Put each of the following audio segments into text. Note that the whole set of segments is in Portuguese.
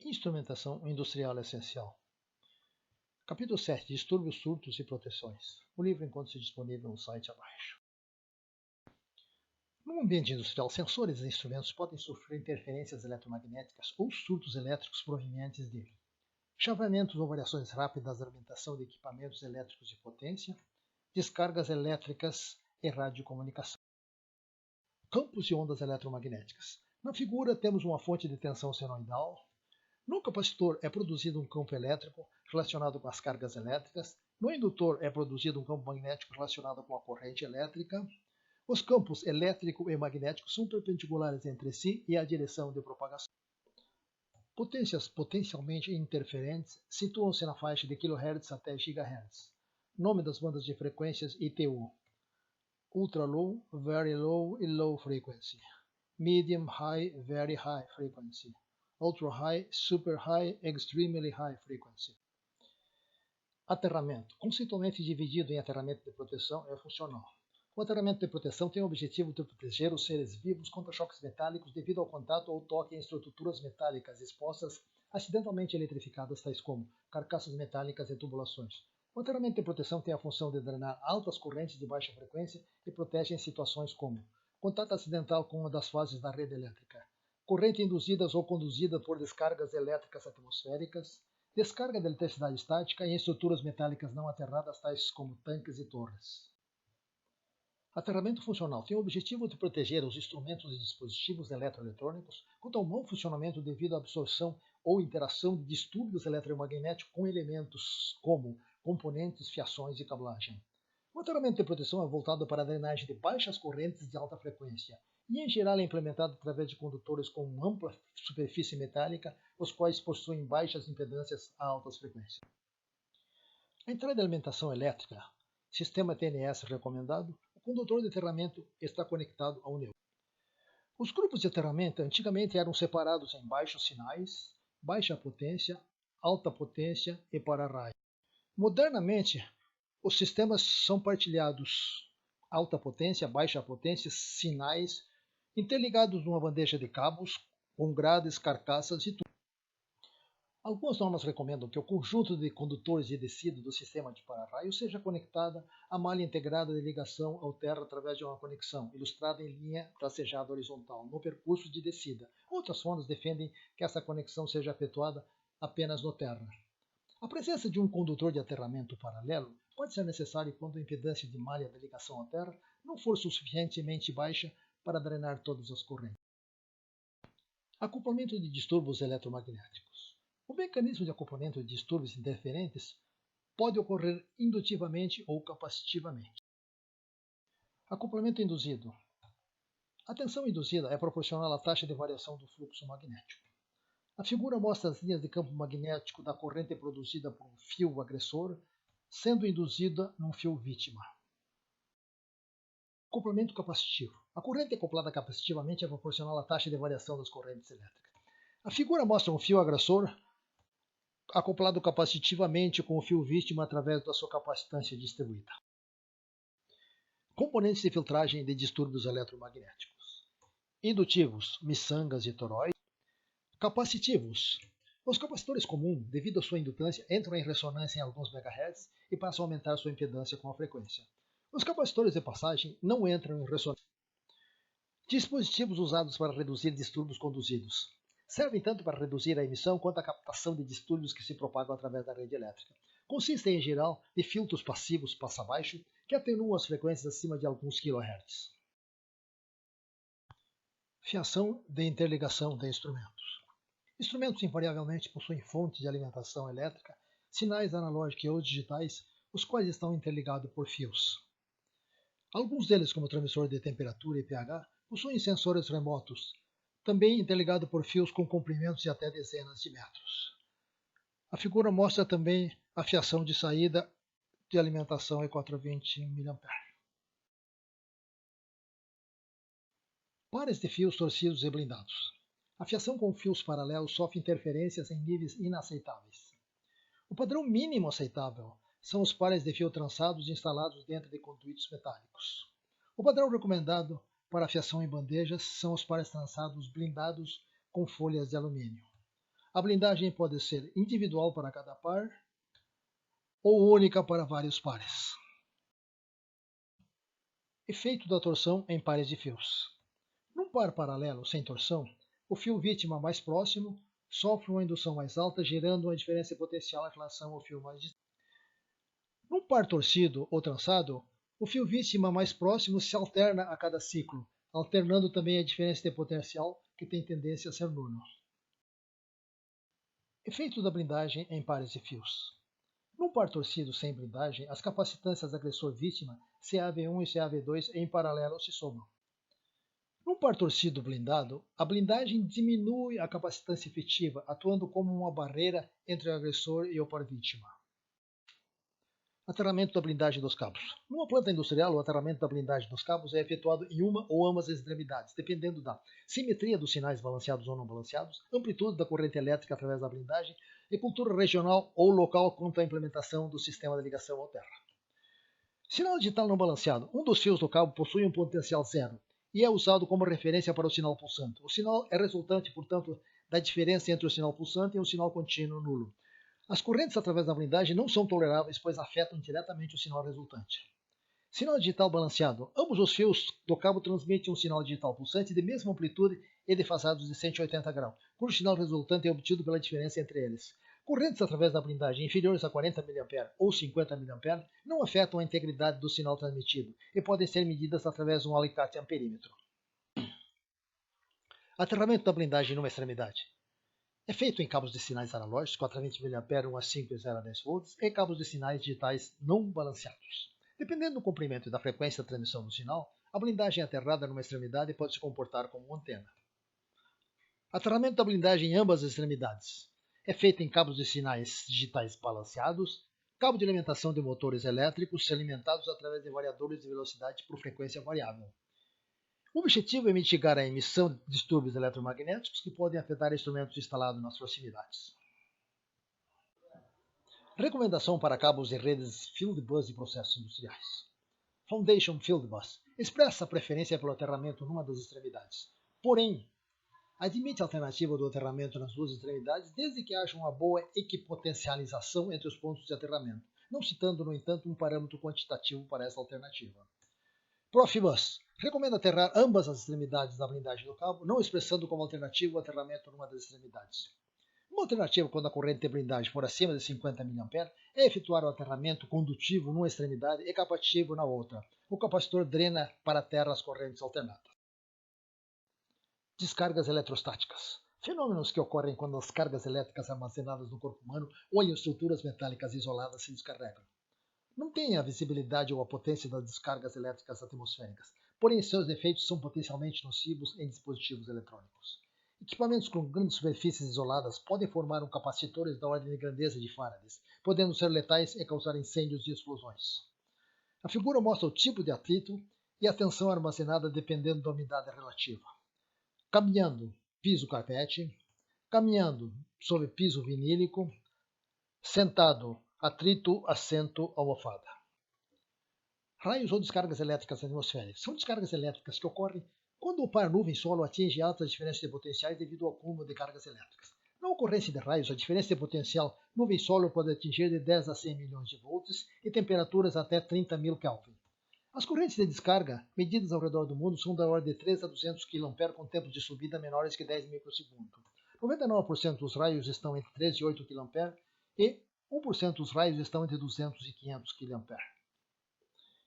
Instrumentação industrial essencial. Capítulo 7. Distúrbios, surtos e proteções. O livro encontra-se disponível no site abaixo. No ambiente industrial, sensores e instrumentos podem sofrer interferências eletromagnéticas ou surtos elétricos provenientes de chavamentos ou variações rápidas da alimentação de equipamentos elétricos de potência, descargas elétricas e radiocomunicação. Campos e ondas eletromagnéticas. Na figura temos uma fonte de tensão senoidal. No capacitor é produzido um campo elétrico relacionado com as cargas elétricas. No indutor é produzido um campo magnético relacionado com a corrente elétrica. Os campos elétrico e magnético são perpendiculares entre si e a direção de propagação. Potências potencialmente interferentes situam-se na faixa de kHz até GHz. Nome das bandas de frequências ITU: Ultra Low, Very Low e Low Frequency. Medium High, Very High Frequency. Ultra High, Super High, Extremely High Frequency. Aterramento. Conceitualmente dividido em aterramento de proteção e funcional. O aterramento de proteção tem o objetivo de proteger os seres vivos contra choques metálicos devido ao contato ou toque em estruturas metálicas expostas acidentalmente eletrificadas, tais como carcaças metálicas e tubulações. O aterramento de proteção tem a função de drenar altas correntes de baixa frequência e protege em situações como contato acidental com uma das fases da rede elétrica, corrente induzida ou conduzida por descargas elétricas atmosféricas, descarga de eletricidade estática em estruturas metálicas não aterradas, tais como tanques e torres. Aterramento funcional tem o objetivo de proteger os instrumentos e dispositivos eletroeletrônicos contra o mau funcionamento devido à absorção ou interação de distúrbios eletromagnéticos com elementos como componentes, fiações e cablagem. O aterramento de proteção é voltado para a drenagem de baixas correntes de alta frequência e, em geral, é implementado através de condutores com ampla superfície metálica, os quais possuem baixas impedâncias a altas frequências. A entrada de alimentação elétrica, sistema TNS recomendado, o condutor de aterramento está conectado ao neutro. Os grupos de aterramento antigamente eram separados em baixos sinais, baixa potência, alta potência e para-raio. Modernamente, os sistemas são partilhados alta potência, baixa potência, sinais, interligados numa bandeja de cabos, com grades, carcaças e tudo. Algumas normas recomendam que o conjunto de condutores de descida do sistema de para-raio seja conectada à malha integrada de ligação ao terra através de uma conexão, ilustrada em linha tracejada horizontal, no percurso de descida. Outras fontes defendem que essa conexão seja efetuada apenas no terra. A presença de um condutor de aterramento paralelo pode ser necessária quando a impedância de malha de ligação à terra não for suficientemente baixa para drenar todas as correntes. Acoplamento de distúrbios eletromagnéticos. O mecanismo de acoplamento de distúrbios interferentes pode ocorrer indutivamente ou capacitivamente. Acoplamento induzido. A tensão induzida é proporcional à taxa de variação do fluxo magnético. A figura mostra as linhas de campo magnético da corrente produzida por um fio agressor sendo induzida num fio vítima. Acoplamento capacitivo. A corrente acoplada capacitivamente é proporcional à taxa de variação das correntes elétricas. A figura mostra um fio agressor acoplado capacitivamente com o fio vítima através da sua capacitância distribuída. Componentes de filtragem de distúrbios eletromagnéticos. Indutivos, miçangas e toroides. Capacitivos. Os capacitores comuns, devido à sua indutância, entram em ressonância em alguns MHz e passam a aumentar sua impedância com a frequência. Os capacitores de passagem não entram em ressonância. Dispositivos usados para reduzir distúrbios conduzidos. Servem tanto para reduzir a emissão quanto a captação de distúrbios que se propagam através da rede elétrica. Consistem, em geral, de filtros passivos passa-baixo que atenuam as frequências acima de alguns kHz. Fiação de interligação de instrumentos. Instrumentos invariavelmente possuem fontes de alimentação elétrica, sinais analógicos ou digitais, os quais estão interligados por fios. Alguns deles, como o transmissor de temperatura e pH, possuem sensores remotos, também interligado por fios com comprimentos de até dezenas de metros. A figura mostra também a fiação de saída de alimentação E420 mA. Pares de fios torcidos e blindados. A fiação com fios paralelos sofre interferências em níveis inaceitáveis. O padrão mínimo aceitável são os pares de fio trançados instalados dentro de conduítos metálicos. O padrão recomendado para a fiação em bandejas são os pares trançados blindados com folhas de alumínio. A blindagem pode ser individual para cada par ou única para vários pares. Efeito da torção em pares de fios. Num par paralelo sem torção, o fio vítima mais próximo sofre uma indução mais alta, gerando uma diferença potencial em relação ao fio mais distante. Num par torcido ou trançado, o fio vítima mais próximo se alterna a cada ciclo, alternando também a diferença de potencial, que tem tendência a ser nulo. Efeito da blindagem em pares de fios. Num par torcido sem blindagem, as capacitâncias agressor-vítima, CAV1 e CAV2, em paralelo se somam. Num par torcido blindado, a blindagem diminui a capacitância efetiva, atuando como uma barreira entre o agressor e o par vítima. Aterramento da blindagem dos cabos. Numa planta industrial, o aterramento da blindagem dos cabos é efetuado em uma ou ambas as extremidades, dependendo da simetria dos sinais balanceados ou não balanceados, amplitude da corrente elétrica através da blindagem e cultura regional ou local quanto à implementação do sistema de ligação ao terra. Sinal digital não balanceado. Um dos fios do cabo possui um potencial zero e é usado como referência para o sinal pulsante. O sinal é resultante, portanto, da diferença entre o sinal pulsante e o sinal contínuo nulo. As correntes através da blindagem não são toleráveis, pois afetam diretamente o sinal resultante. Sinal digital balanceado. Ambos os fios do cabo transmitem um sinal digital pulsante de mesma amplitude e defasados de 180 graus, cujo sinal resultante é obtido pela diferença entre eles. Correntes através da blindagem inferiores a 40 mA ou 50 mA não afetam a integridade do sinal transmitido e podem ser medidas através de um alicate amperímetro. Aterramento da blindagem numa extremidade. É feito em cabos de sinais analógicos 420 mA 1 a 5 e 0 a 10 volts e cabos de sinais digitais não balanceados. Dependendo do comprimento e da frequência da transmissão do sinal, a blindagem aterrada numa extremidade pode se comportar como uma antena. Aterramento da blindagem em ambas as extremidades. É feito em cabos de sinais digitais balanceados, cabo de alimentação de motores elétricos alimentados através de variadores de velocidade por frequência variável. O objetivo é mitigar a emissão de distúrbios eletromagnéticos que podem afetar instrumentos instalados nas proximidades. Recomendação para cabos e redes Field Bus de processos industriais. Foundation Field Bus expressa a preferência pelo aterramento numa das extremidades. Porém, admite a alternativa do aterramento nas duas extremidades desde que haja uma boa equipotencialização entre os pontos de aterramento, não citando, no entanto, um parâmetro quantitativo para essa alternativa. Profibus recomenda aterrar ambas as extremidades da blindagem do cabo, não expressando como alternativa o aterramento numa das extremidades. Uma alternativa quando a corrente de blindagem for acima de 50 mA é efetuar o aterramento condutivo numa extremidade e capacitivo na outra. O capacitor drena para a terra as correntes alternadas. Descargas eletrostáticas. Fenômenos que ocorrem quando as cargas elétricas armazenadas no corpo humano ou em estruturas metálicas isoladas se descarregam. Não tem a visibilidade ou a potência das descargas elétricas atmosféricas, porém seus efeitos são potencialmente nocivos em dispositivos eletrônicos. Equipamentos com grandes superfícies isoladas podem formar capacitores da ordem de grandeza de Faraday, podendo ser letais e causar incêndios e explosões. A figura mostra o tipo de atrito e a tensão armazenada dependendo da umidade relativa. Caminhando, piso carpete, caminhando sobre piso vinílico, sentado, atrito, assento, almofada. Raios ou descargas elétricas atmosféricas. São descargas elétricas que ocorrem quando o par nuvem-solo atinge altas diferenças de potenciais devido ao acúmulo de cargas elétricas. Na ocorrência de raios, a diferença de potencial nuvem-solo pode atingir de 10 a 100 milhões de volts e temperaturas até 30.000 Kelvin. As correntes de descarga, medidas ao redor do mundo, são da ordem de 3 a 200 kA com tempos de subida menores que 10 microsegundos. 99% dos raios estão entre 3 e 8 kA e 1% dos raios estão entre 200 e 500 kA.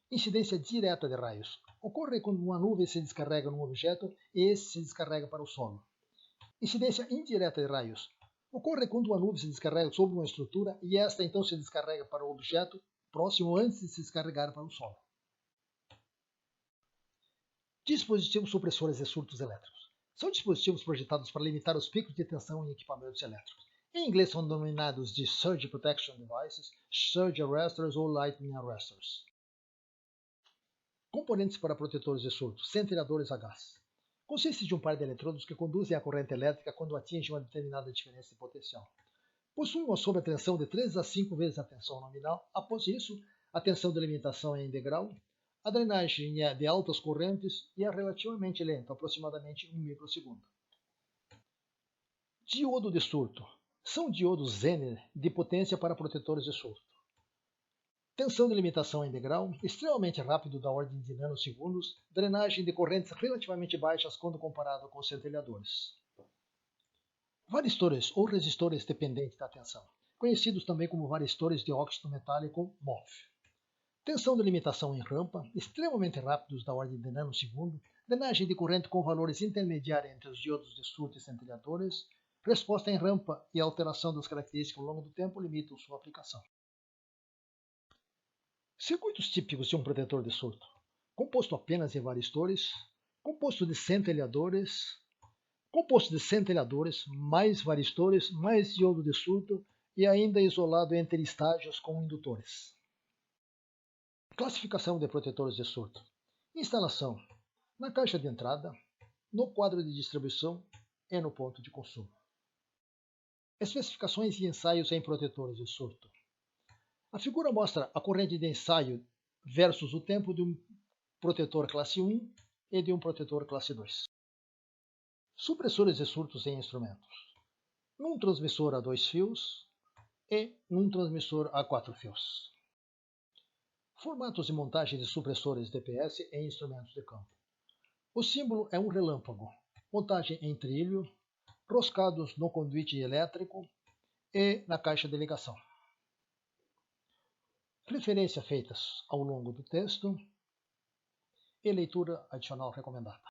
Incidência direta de raios. Ocorre quando uma nuvem se descarrega num objeto e esse se descarrega para o solo. Incidência indireta de raios. Ocorre quando uma nuvem se descarrega sobre uma estrutura e esta então se descarrega para o objeto próximo antes de se descarregar para o solo. Dispositivos supressores de surtos elétricos. São dispositivos projetados para limitar os picos de tensão em equipamentos elétricos. Em inglês são denominados de Surge Protection Devices, Surge Arresters ou Lightning Arresters. Componentes para protetores de surto, centrifugadores a gás. Consiste de um par de eletrodos que conduzem a corrente elétrica quando atingem uma determinada diferença de potencial. Possui uma sobretensão de 3 a 5 vezes a tensão nominal. Após isso, a tensão de alimentação é em degrau, a drenagem é de altas correntes e é relativamente lenta, aproximadamente 1 microsegundo. Diodo de surto. São diodos Zener de potência para protetores de surto. Tensão de limitação em degrau, extremamente rápido da ordem de nanosegundos, drenagem de correntes relativamente baixas quando comparado com centelhadores. Varistores ou resistores dependentes da tensão, conhecidos também como varistores de óxido metálico MOV. Tensão de limitação em rampa, extremamente rápidos da ordem de nanosegundo, drenagem de corrente com valores intermediários entre os diodos de surto e centelhadores, resposta em rampa e alteração das características ao longo do tempo limitam sua aplicação. Circuitos típicos de um protetor de surto: composto apenas de varistores, composto de centelhadores, mais varistores, mais diodo de surto e ainda isolado entre estágios com indutores. Classificação de protetores de surto: instalação na caixa de entrada, no quadro de distribuição e no ponto de consumo. Especificações e ensaios em protetores de surto. A figura mostra a corrente de ensaio versus o tempo de um protetor classe 1 e de um protetor classe 2. Supressores de surtos em instrumentos: num transmissor a 2 fios e num transmissor a 4 fios. Formatos de montagem de supressores DPS em instrumentos de campo. O símbolo é um relâmpago, montagem em trilho, roscados no conduíte elétrico e na caixa de ligação. Referências feitas ao longo do texto e leitura adicional recomendada.